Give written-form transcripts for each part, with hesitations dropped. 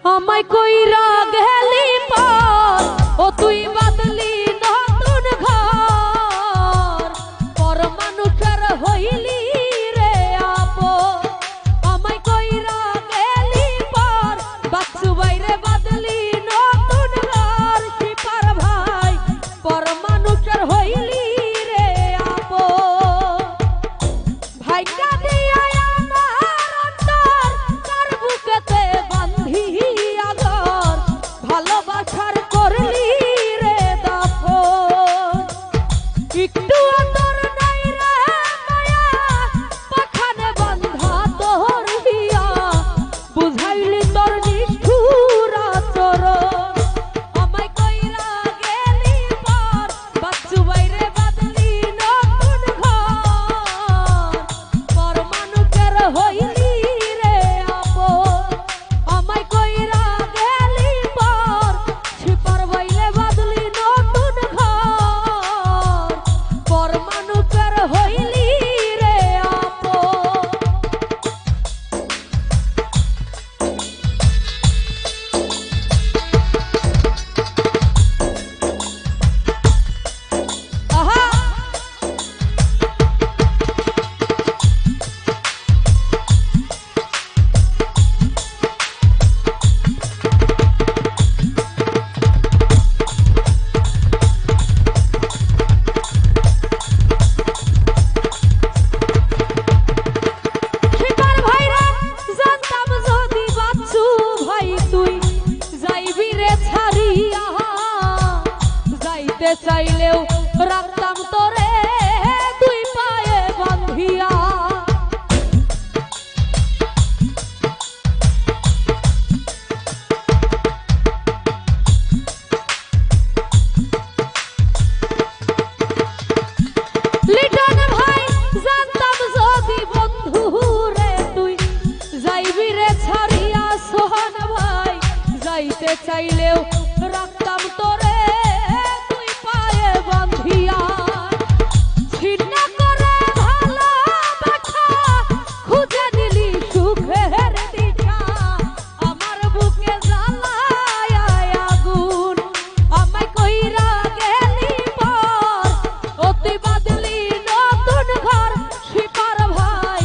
আমায় কইরা গেলি পর ও তুই বাদলি নতুন ঘর পর মানুষের হইলি রে আপন আমায় কইরা গেলি পর বাচ্চু বাইরে বাদলি নতুন ঘর শিপার ভাই পর মানুষের হইলি রে আপন ভাইকা দিয়া আমার অন্তর তার বুকেতে বান্ধি ভালোবাসার করলি রে দাফন একটু আদর নাই রে মায়া পাখানে বান্ধা তোর হিয়া বুঝাইলি তোর নিষ্ঠুর আচরণ আমায় কইরা গেলি পর বাচ্চু বাইরে বাদলি নতুন ঘর পর মানুষের হইলি রে আপন আমায় কইরা গেলি পর শিপার বাইলে বাদলি নতুন ঘর পর মানুষের হইলি রে আপন আহা শিপার ভাইরা জানতাম যদি বাচ্চু ভাই তুই যাইবি রে ছাড়িয়া যাইতে চাইলেও রাখতাম তোরে দুই পায়ে বান্ধিয়া লিটন ভাই জানতাম যদি বন্ধু রে তুই যাইবি রে ছাড়িয়া সোহান ভাই যাইতে চাইলেও রাখতাম তোরে তুই পায়ে বান্ধিয়া ছিন্ন করে ভালোবাসা খুঁজে নিলি সুখের দিশা আমার বুকে জ্বালায় আগুন আমায় কইরা গেলি পর ও তুই বাদলি নতুন ঘর শিপার ভাই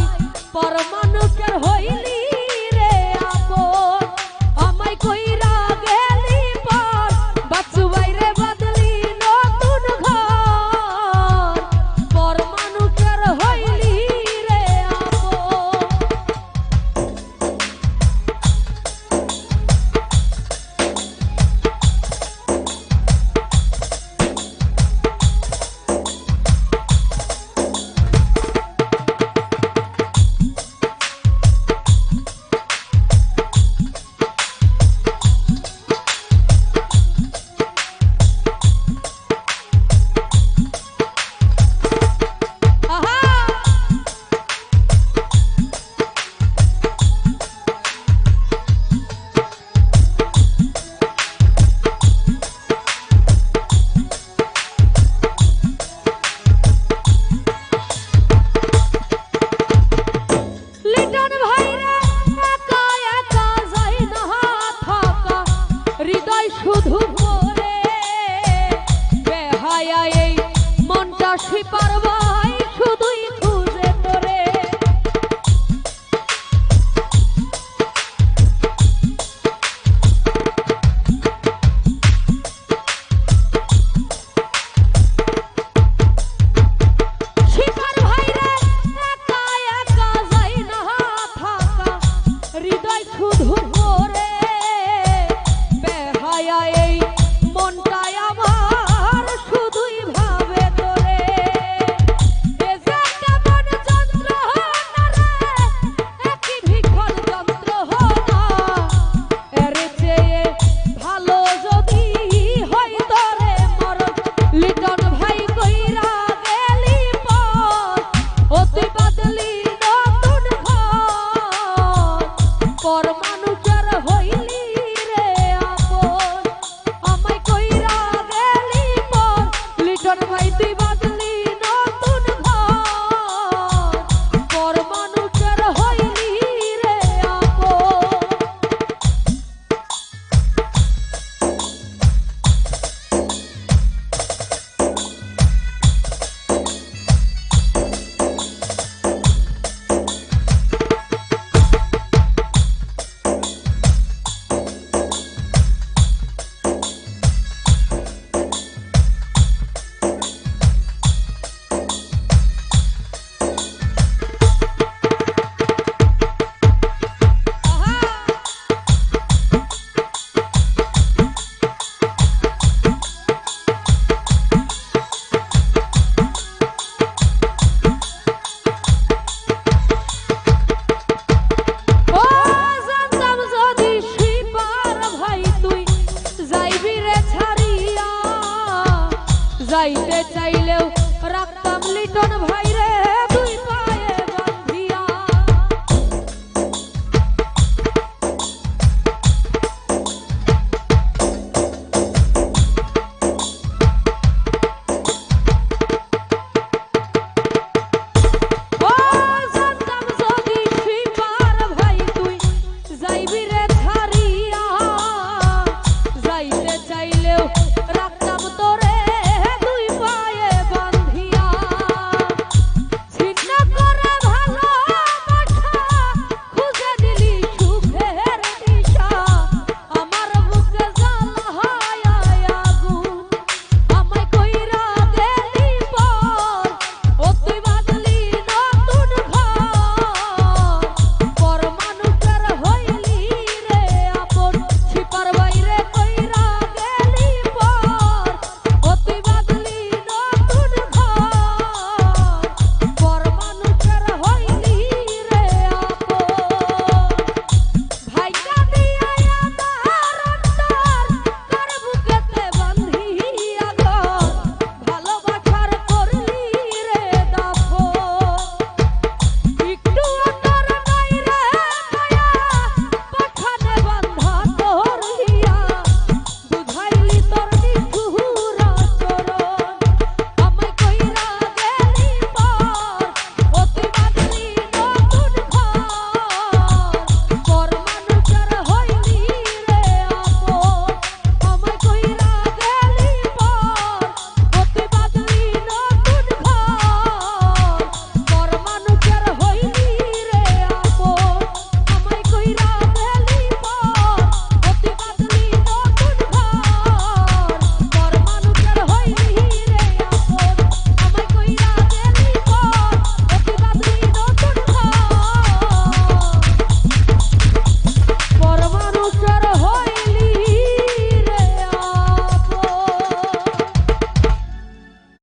পর মানুষের হইলি রে আপন আমায় কইরা গেলি পর বাচ্চু বাইরে বাদলি নতুন ঘর পর মানুষের হইলি রে আপন আহা লিটন ভাইরা একা একা যাই না থাকা হৃদয় শুধু পড়ে বেহায়া এই মনটা শিপার ভাই শুধুই খুঁজে তোরে শিপার ভাইরা একা একা যাই না থাকা হৃদয় শুধু পড়ে বেহায়া এই মনটাই আমার শুধুই ভাবে তোরে এ যে কেমন যন্ত্রণা রে একই ভীষণ যন্ত্রণা এর চেয়ে ভালো যদি হয় তোরে মরণ লিটন ভাই কইরা গেলি পর ও তুই বাদলি নতুন ঘর পর মানুষের হই যাইতে চাইলে